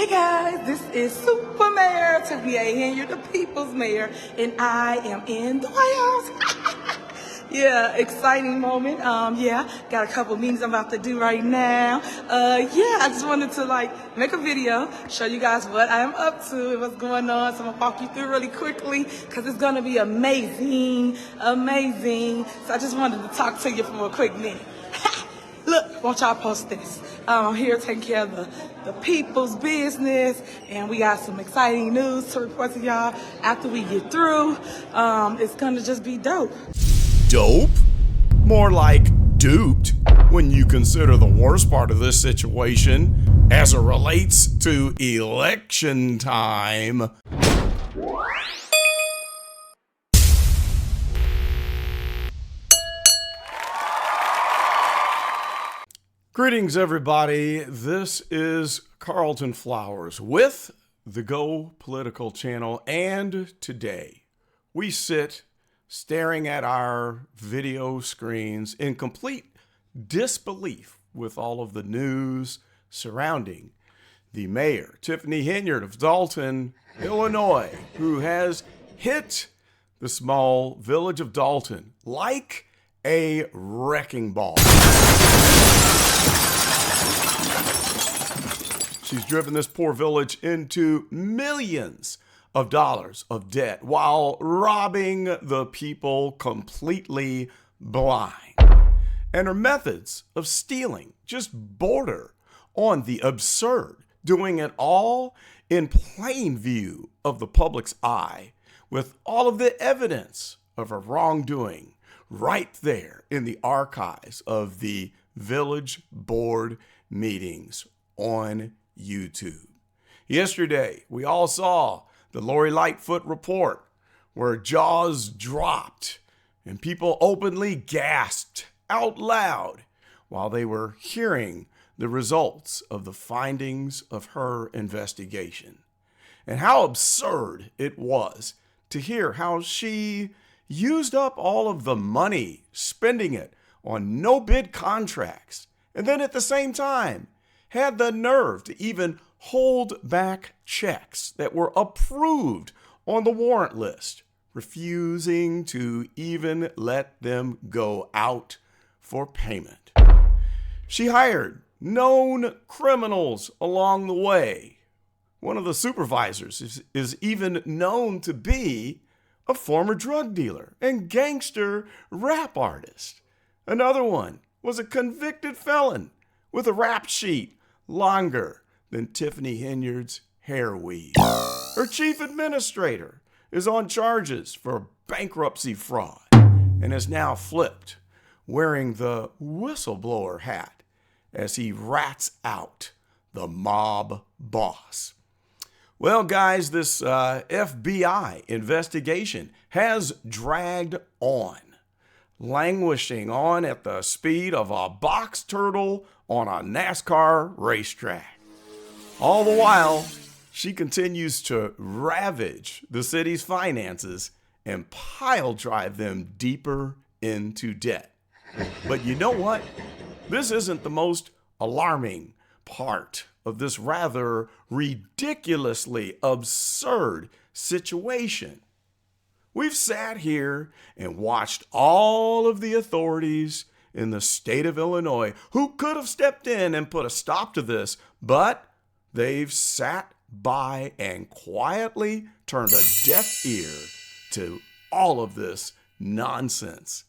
Hey guys, this is Super Mayor Tiffany Henyard, the People's Mayor, and I am in the White House. Yeah, exciting moment. Got a couple meetings I'm about to do right now. I just wanted to make a video, show you guys what I am up to and what's going on. So I'm gonna walk you through really quickly because it's gonna be amazing. So I just wanted to talk to you for a quick minute. Look, won't y'all post this? I'm here taking care of the people's business, and we got some exciting news to report to y'all after we get through. It's gonna just be dope. Dope? More like duped when you consider the worst part of this situation as it relates to election time. Greetings, everybody. This is Carlton Flowers with the Go Political channel, and today we sit staring at our video screens in complete disbelief with all of the news surrounding the mayor, Tiffany Henyard of Dolton, Illinois, who has hit the small village of Dolton like a wrecking ball. She's driven this poor village into millions of dollars of debt while robbing the people completely blind. And her methods of stealing just border on the absurd, doing it all in plain view of the public's eye with all of the evidence of her wrongdoing right there in the archives of the village board meetings on YouTube. Yesterday, we all saw the Lori Lightfoot report where jaws dropped and people openly gasped out loud while they were hearing the results of the findings of her investigation. And how absurd it was to hear how she used up all of the money, spending it on no-bid contracts, and then at the same time had the nerve to even hold back checks that were approved on the warrant list, refusing to even let them go out for payment. She hired known criminals along the way. One of the supervisors is even known to be a former drug dealer and gangster rap artist. Another one was a convicted felon with a rap sheet longer than Tiffany Henyard's hair weave. Her chief administrator is on charges for bankruptcy fraud and is now flipped, wearing the whistleblower hat as he rats out the mob boss. Well, guys, this FBI investigation has dragged on, languishing on at the speed of a box turtle on a NASCAR racetrack. All the while, she continues to ravage the city's finances and pile drive them deeper into debt. But you know what? This isn't the most alarming part of this rather ridiculously absurd situation. We've sat here and watched all of the authorities in the state of Illinois who could have stepped in and put a stop to this, but they've sat by and quietly turned a deaf ear to all of this nonsense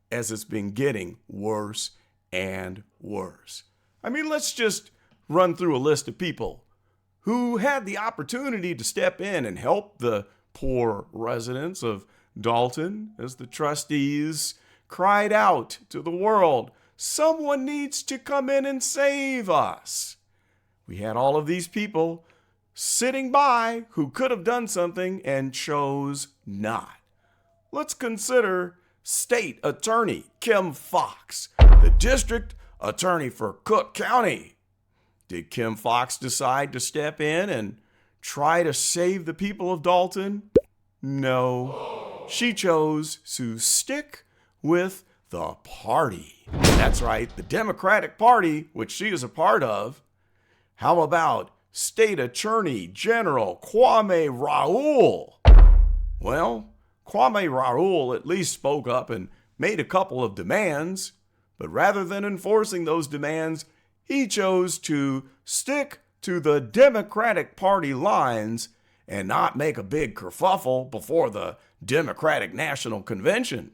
as it's been getting worse and worse. I mean, let's just run through a list of people who had the opportunity to step in and help the poor residents of Dolton as the trustees cried out to the world, someone needs to come in and save us. We had all of these people sitting by who could have done something and chose not. Let's consider State Attorney Kim Foxx, the district attorney for Cook County. Did Kim Foxx decide to step in and try to save the people of Dolton? No. She chose to stick with the party. That's right, the Democratic Party, which she is a part of. How about State Attorney General Kwame Raoul. Well, Kwame Raoul at least spoke up and made a couple of demands, but rather than enforcing those demands, he chose to stick to the Democratic Party lines and not make a big kerfuffle before the Democratic National Convention.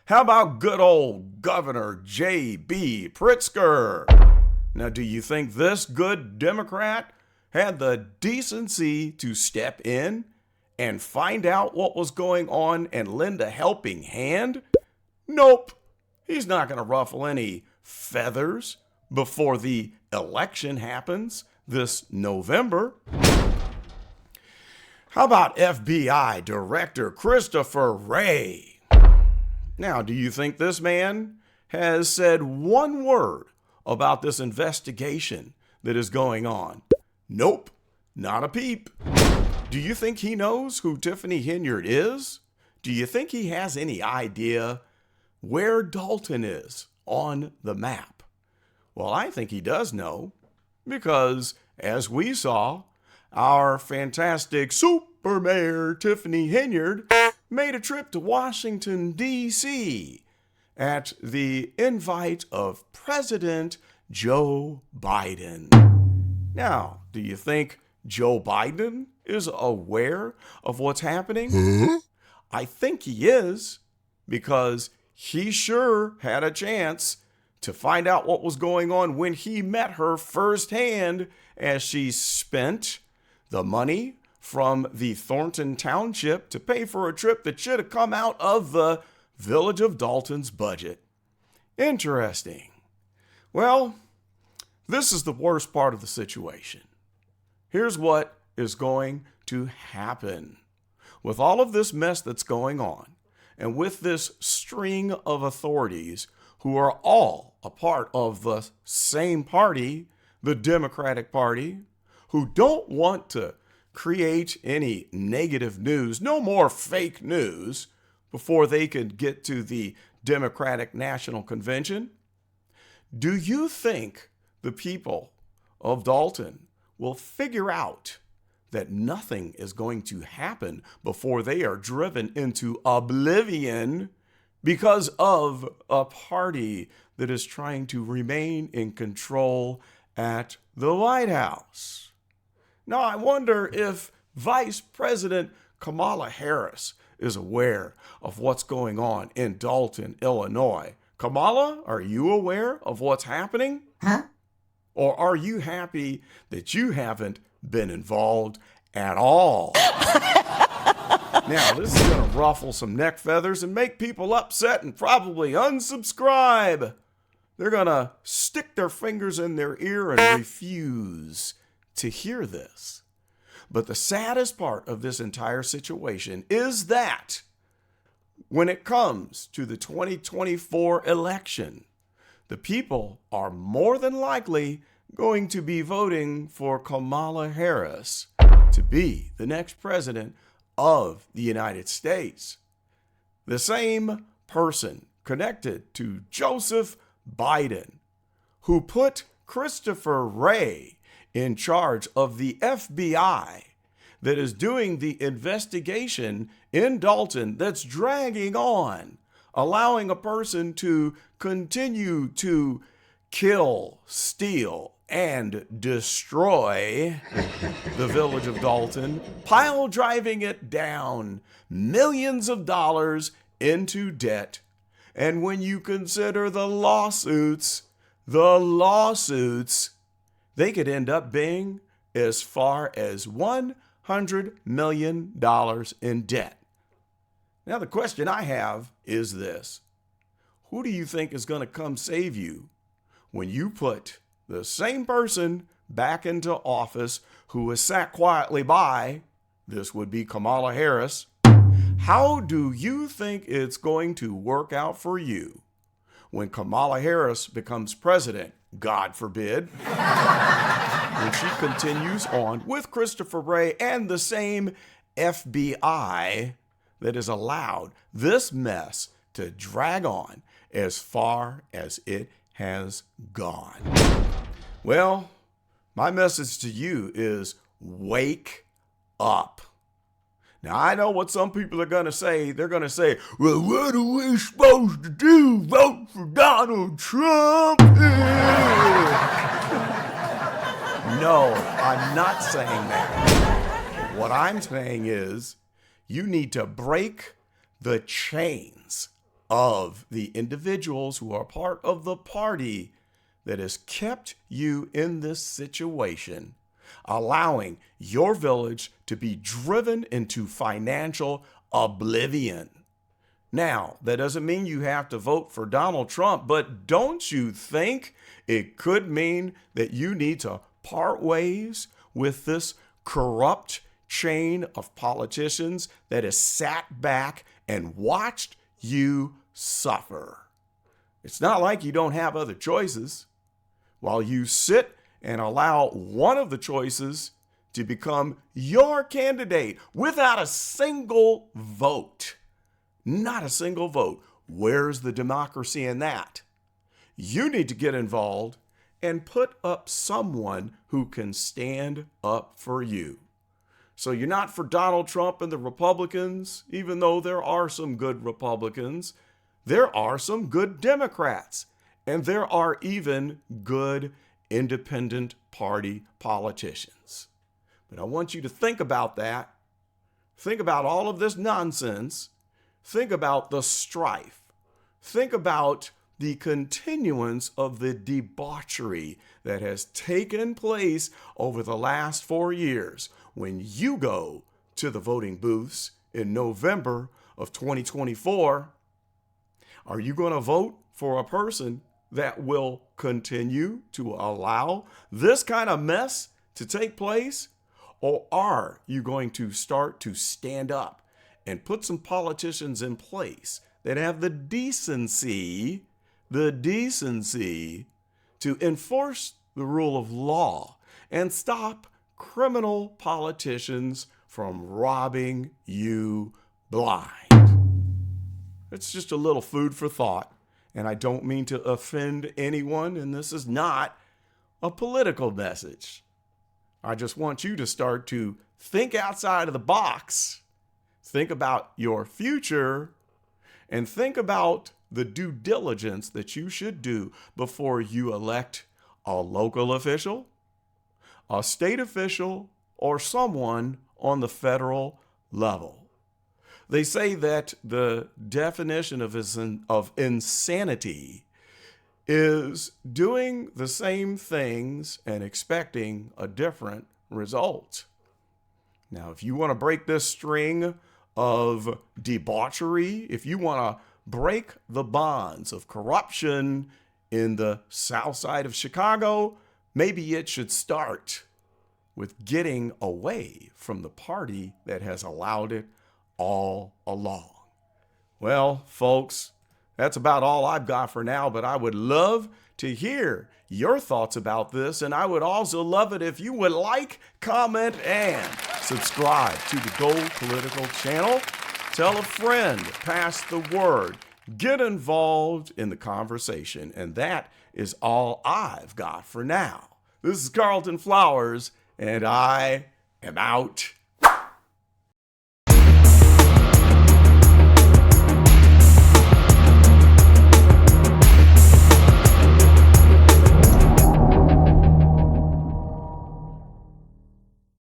How about good old Governor J.B. Pritzker? Now, do you think this good Democrat had the decency to step in and find out what was going on and lend a helping hand? Nope. He's not going to ruffle any feathers before the election happens this November. How about FBI Director Christopher Wray? Now, do you think this man has said one word about this investigation that is going on? Nope, not a peep. Do you think he knows who Tiffany Henyard is? Do you think he has any idea where Dolton is on the map? Well, I think he does know, because as we saw, our fantastic super mayor Tiffany Henyard made a trip to Washington, D.C. at the invite of President Joe Biden. Now, do you think Joe Biden is aware of what's happening? I think he is, because he sure had a chance to find out what was going on when he met her firsthand as she spent the money from the Thornton Township to pay for a trip that should have come out of the Village of Dolton's budget. Interesting. Well, this is the worst part of the situation. Here's what is going to happen. With all of this mess that's going on, and with this string of authorities who are all a part of the same party, the Democratic Party, who don't want to create any negative news, no more fake news, before they could get to the Democratic National Convention. Do you think the people of Dolton will figure out that nothing is going to happen before they are driven into oblivion because of a party that is trying to remain in control at the White House? Now, I wonder if Vice President Kamala Harris is aware of what's going on in Dolton, Illinois. Kamala, are you aware of what's happening? Huh? Or are you happy that you haven't been involved at all? Now, this is going to ruffle some neck feathers and make people upset and probably unsubscribe. They're going to stick their fingers in their ear and refuse to hear this. But the saddest part of this entire situation is that when it comes to the 2024 election, the people are more than likely going to be voting for Kamala Harris to be the next president of the United States. The same person connected to Joseph Biden, who put Christopher Wray in charge of the FBI that is doing the investigation in Dolton that's dragging on, allowing a person to continue to kill, steal, and destroy the Village of Dolton, pile driving it down millions of dollars into debt. And when you consider the lawsuits, they could end up being as far as $100 million in debt. Now, the question I have is this: who do you think is going to come save you when you put the same person back into office who has sat quietly by? This would be Kamala Harris. How do you think it's going to work out for you when Kamala Harris becomes president, God forbid, when she continues on with Christopher Wray and the same FBI that has allowed this mess to drag on as far as it has gone? Well, My message to you is wake up. Now, I know what some people are going to say. They're going to say, well, what are we supposed to do? Vote for Donald Trump? No, I'm not saying that. What I'm saying is you need to break the chains of the individuals who are part of the party that has kept you in this situation, allowing your village to be driven into financial oblivion. Now, that doesn't mean you have to vote for Donald Trump, but don't you think it could mean that you need to part ways with this corrupt chain of politicians that has sat back and watched you suffer? It's not like you don't have other choices. While you sit and allow one of the choices to become your candidate without a single vote. Not a single vote. Where's the democracy in that? You need to get involved and put up someone who can stand up for you. So you're not for Donald Trump and the Republicans, even though there are some good Republicans. There are some good Democrats, and there are even good independent party politicians. But I want you to think about that. Think about all of this nonsense. Think about the strife. Think about the continuance of the debauchery that has taken place over the last 4 years when you go to the voting booths in November of 2024. Are you going to vote for a person that will continue to allow this kind of mess to take place? Or are you going to start to stand up and put some politicians in place that have the decency to enforce the rule of law and stop criminal politicians from robbing you blind? It's just a little food for thought. And I don't mean to offend anyone, and this is not a political message. I just want you to start to think outside of the box, think about your future, and think about the due diligence that you should do before you elect a local official, a state official, or someone on the federal level. They say that the definition of insanity is doing the same things and expecting a different result. Now, if you want to break this string of debauchery, if you want to break the bonds of corruption in the south side of Chicago, maybe it should start with getting away from the party that has allowed it all along. Well, folks, that's about all I've got for now, but I would love to hear your thoughts about this, and I would also love it if you would like, comment, and subscribe to the Go Political channel. Tell a friend, pass the word, get involved in the conversation, and that is all I've got for now. This is Carlton Flowers, and I am out.